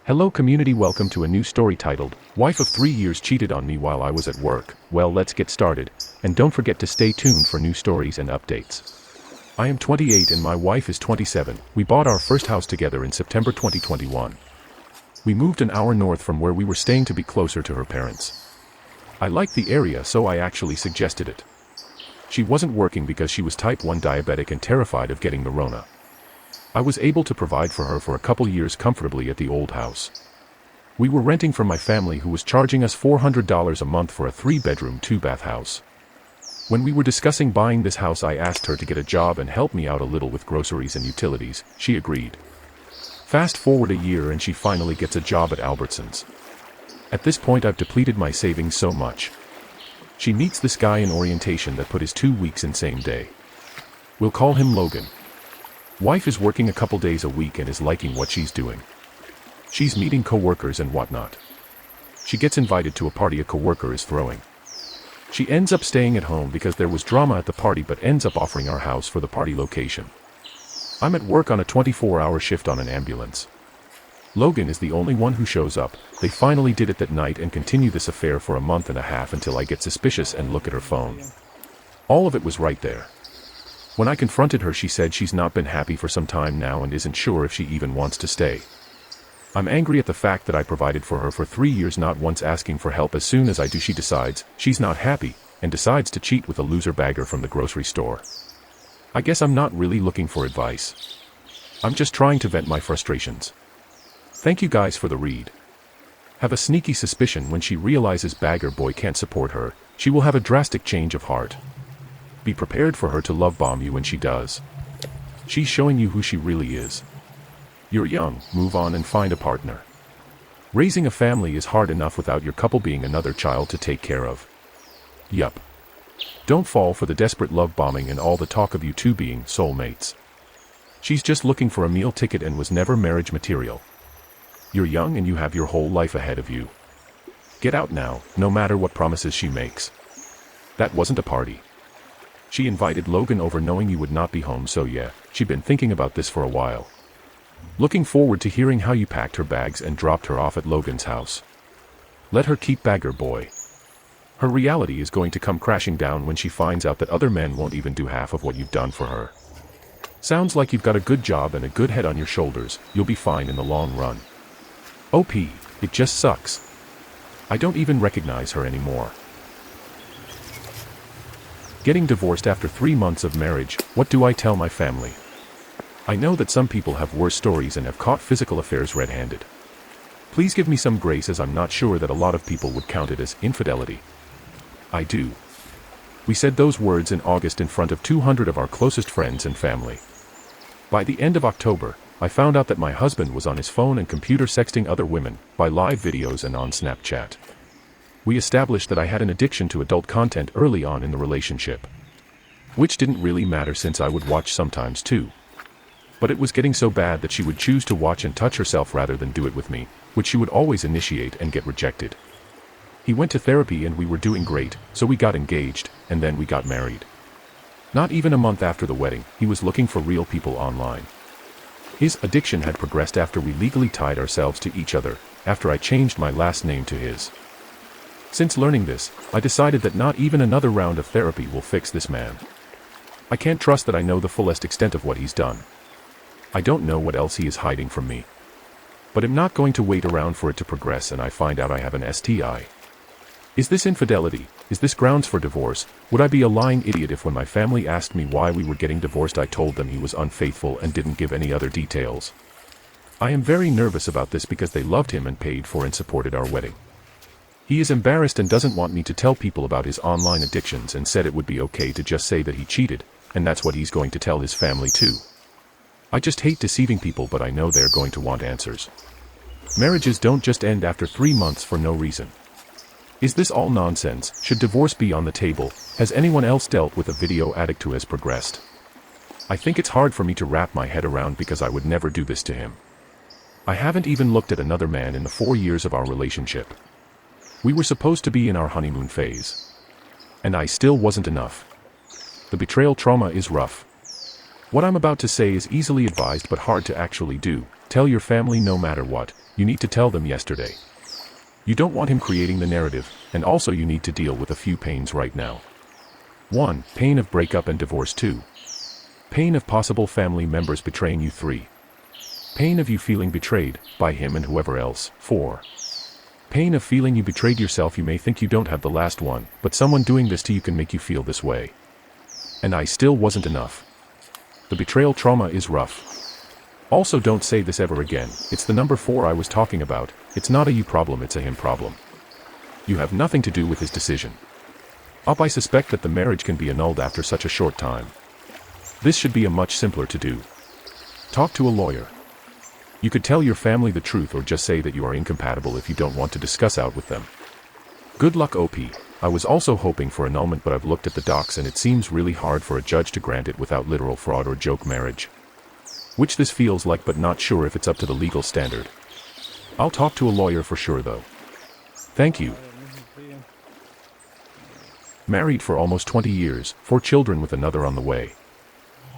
Hello community, welcome to a new story titled, Wife of 3 Years Cheated on Me While I Was at Work. Well, let's get started, and don't forget to stay tuned for new stories and updates. I am 28 and my wife is 27. We bought our first house together in September 2021. We moved an hour north from where we were staying to be closer to her parents. I liked the area, so I actually suggested it. She wasn't working because she was type 1 diabetic and terrified of getting the Rona. I was able to provide for her for a couple years comfortably at the old house. We were renting from my family, who was charging us $400 a month for a 3-bedroom, 2-bath house. When we were discussing buying this house, I asked her to get a job and help me out a little with groceries and utilities. She agreed. Fast forward a year and she finally gets a job at Albertsons. At this point I've depleted my savings so much. She meets this guy in orientation that put his 2 weeks in same day. We'll call him Logan. Wife is working a couple days a week and is liking what she's doing. She's meeting co-workers and whatnot. She gets invited to a party a co-worker is throwing. She ends up staying at home because there was drama at the party, but ends up offering our house for the party location. I'm at work on a 24-hour shift on an ambulance. Logan is the only one who shows up. They finally did it that night and continue this affair for a month and a half until I get suspicious and look at her phone. All of it was right there. When I confronted her, she said she's not been happy for some time now and isn't sure if she even wants to stay. I'm angry at the fact that I provided for her for 3 years, not once asking for help. As soon as I do, she decides she's not happy and decides to cheat with a loser bagger from the grocery store. I guess I'm not really looking for advice. I'm just trying to vent my frustrations. Thank you guys for the read. Have a sneaky suspicion when she realizes bagger boy can't support her, she will have a drastic change of heart. Be prepared for her to love bomb you when she does. She's showing you who she really is. You're young, move on and find a partner. Raising a family is hard enough without your couple being another child to take care of. Yup. Don't fall for the desperate love bombing and all the talk of you two being soulmates. She's just looking for a meal ticket and was never marriage material. You're young and you have your whole life ahead of you. Get out now, no matter what promises she makes. That wasn't a party. She invited Logan over knowing you would not be home, so yeah, she'd been thinking about this for a while. Looking forward to hearing how you packed her bags and dropped her off at Logan's house. Let her keep bagger boy. Her reality is going to come crashing down when she finds out that other men won't even do half of what you've done for her. Sounds like you've got a good job and a good head on your shoulders. You'll be fine in the long run. OP, it just sucks. I don't even recognize her anymore. Getting divorced after 3 months of marriage, what do I tell my family? I know that some people have worse stories and have caught physical affairs red-handed. Please give me some grace, as I'm not sure that a lot of people would count it as infidelity. I do. We said those words in August in front of 200 of our closest friends and family. By the end of October, I found out that my husband was on his phone and computer sexting other women, by live videos and on Snapchat. We established that I had an addiction to adult content early on in the relationship. Which didn't really matter since I would watch sometimes too. But it was getting so bad that she would choose to watch and touch herself rather than do it with me, which she would always initiate and get rejected. He went to therapy and we were doing great, so we got engaged, and then we got married. Not even a month after the wedding, he was looking for real people online. His addiction had progressed after we legally tied ourselves to each other, after I changed my last name to his. Since learning this, I decided that not even another round of therapy will fix this man. I can't trust that I know the fullest extent of what he's done. I don't know what else he is hiding from me. But I'm not going to wait around for it to progress and I find out I have an STI. Is this infidelity? Is this grounds for divorce? Would I be a lying idiot if when my family asked me why we were getting divorced I told them he was unfaithful and didn't give any other details? I am very nervous about this because they loved him and paid for and supported our wedding. He is embarrassed and doesn't want me to tell people about his online addictions and said it would be okay to just say that he cheated, and that's what he's going to tell his family too. I just hate deceiving people, but I know they're going to want answers. Marriages don't just end after 3 months for no reason. Is this all nonsense? Should divorce be on the table? Has anyone else dealt with a video addict who has progressed? I think it's hard for me to wrap my head around because I would never do this to him. I haven't even looked at another man in the 4 years of our relationship. We were supposed to be in our honeymoon phase. And I still wasn't enough. The betrayal trauma is rough. What I'm about to say is easily advised but hard to actually do. Tell your family no matter what. you need to tell them yesterday. You don't want him creating the narrative, and also you need to deal with a few pains right now. 1. Pain of breakup and divorce. 2. Pain of possible family members betraying you. 3. Pain of you feeling betrayed, by him and whoever else. 4. Pain of feeling you betrayed yourself. You may think you don't have the last one, but someone doing this to you can make you feel this way. And I still wasn't enough. The betrayal trauma is rough. Also, don't say this ever again. It's the number 4 I was talking about. It's not a you problem, it's a him problem. You have nothing to do with his decision. I suspect that the marriage can be annulled after such a short time. This should be a much simpler to do. Talk to a lawyer. You could tell your family the truth or just say that you are incompatible if you don't want to discuss out with them. Good luck, OP. I was also hoping for annulment, but I've looked at the docs and it seems really hard for a judge to grant it without literal fraud or joke marriage. Which this feels like, but not sure if it's up to the legal standard. I'll talk to a lawyer for sure though. Thank you. Married for almost 20 years, 4 children with another on the way.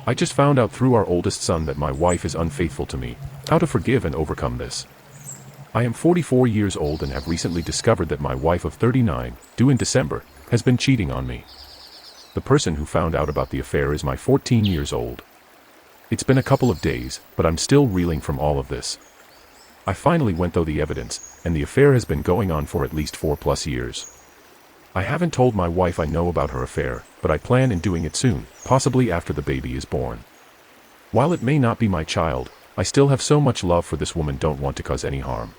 I just found out through our oldest son that my wife is unfaithful to me. How to forgive and overcome this. I am 44 years old and have recently discovered that my wife of 39, due in December, has been cheating on me. The person who found out about the affair is my 14 years old. It's been a couple of days, but I'm still reeling from all of this. I finally went through the evidence, and the affair has been going on for at least 4+ years. I haven't told my wife I know about her affair, but I plan in doing it soon, possibly after the baby is born. While it may not be my child, I still have so much love for this woman, don't want to cause any harm.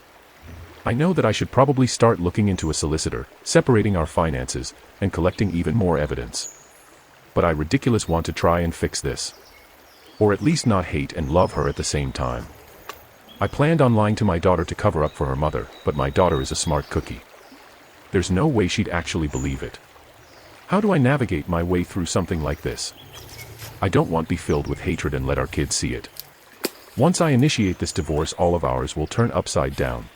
I know that I should probably start looking into a solicitor, separating our finances, and collecting even more evidence. But I ridiculous want to try and fix this. Or at least not hate and love her at the same time. I planned on lying to my daughter to cover up for her mother, but my daughter is a smart cookie. There's no way she'd actually believe it. How do I navigate my way through something like this? I don't want to be filled with hatred and let our kids see it. Once I initiate this divorce, all of ours will turn upside down.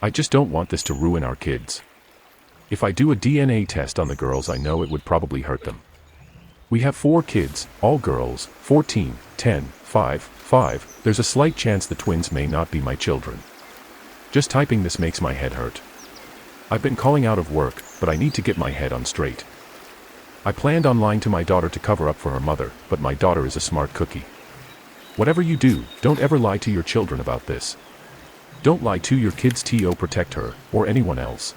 I just don't want this to ruin our kids. If I do a DNA test on the girls, I know it would probably hurt them. We have 4 kids, all girls, 14, 10, 5, 5. There's a slight chance the twins may not be my children. Just typing this makes my head hurt. I've been calling out of work, but I need to get my head on straight. I planned on lying to my daughter to cover up for her mother, but my daughter is a smart cookie. Whatever you do, don't ever lie to your children about this. Don't lie to your kids to protect her, or anyone else.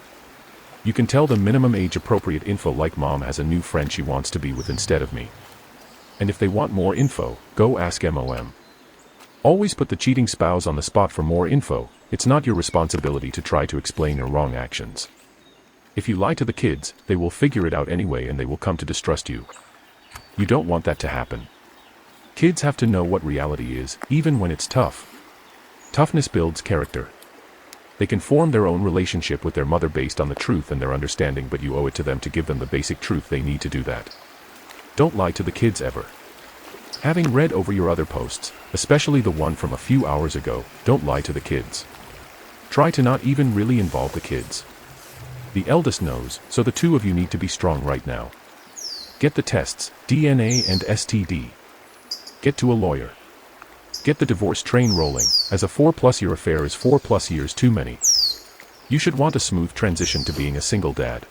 You can tell them minimum age appropriate info like mom has a new friend she wants to be with instead of me. And if they want more info, go ask mom. Always put the cheating spouse on the spot for more info. It's not your responsibility to try to explain your wrong actions. If you lie to the kids, they will figure it out anyway and they will come to distrust you. You don't want that to happen. Kids have to know what reality is, even when it's tough. Toughness builds character. They can form their own relationship with their mother based on the truth and their understanding, but you owe it to them to give them the basic truth they need to do that. Don't lie to the kids ever. Having read over your other posts, especially the one from a few hours ago, don't lie to the kids. Try to not even really involve the kids. The eldest knows, so the 2 of you need to be strong right now. Get the tests, DNA and STD. Get to a lawyer. Get the divorce train rolling, as a 4+ year affair is 4+ years too many. You should want a smooth transition to being a single dad.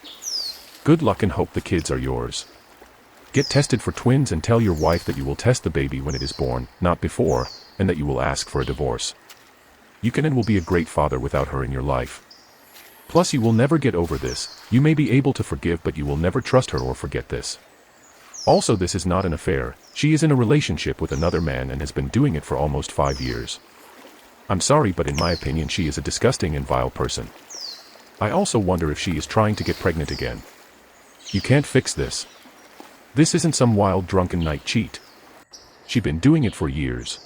Good luck and hope the kids are yours. Get tested for twins and tell your wife that you will test the baby when it is born, not before, and that you will ask for a divorce. You can and will be a great father without her in your life. Plus, you will never get over this. You may be able to forgive, but you will never trust her or forget this. Also, this is not an affair. She is in a relationship with another man and has been doing it for almost 5 years. I'm sorry, but in my opinion she is a disgusting and vile person. I also wonder if she is trying to get pregnant again. You can't fix this. This isn't some wild drunken night cheat. She's been doing it for years.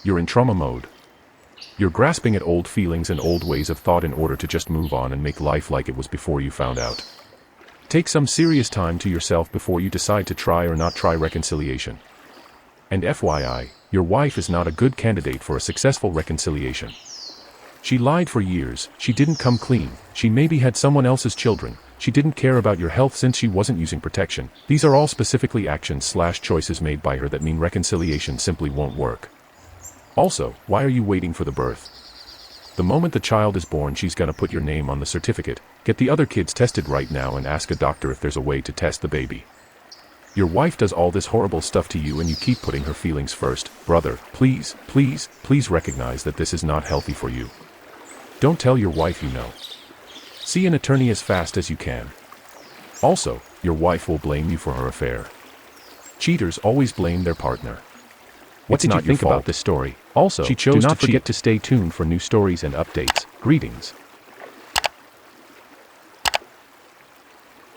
You're in trauma mode. You're grasping at old feelings and old ways of thought in order to just move on and make life like it was before you found out. Take some serious time to yourself before you decide to try or not try reconciliation. And FYI, your wife is not a good candidate for a successful reconciliation. She lied for years, she didn't come clean, she maybe had someone else's children, she didn't care about your health since she wasn't using protection. These are all specifically actions/choices made by her that mean reconciliation simply won't work. Also, why are you waiting for the birth? The moment the child is born, she's gonna put your name on the certificate. Get the other kids tested right now and ask a doctor if there's a way to test the baby. Your wife does all this horrible stuff to you and you keep putting her feelings first. Brother, please, please, please recognize that this is not healthy for you. Don't tell your wife you know. See an attorney as fast as you can. Also, your wife will blame you for her affair. Cheaters always blame their partner. What did you think about this story? Also, she chose to forget to stay tuned for new stories and updates. Greetings.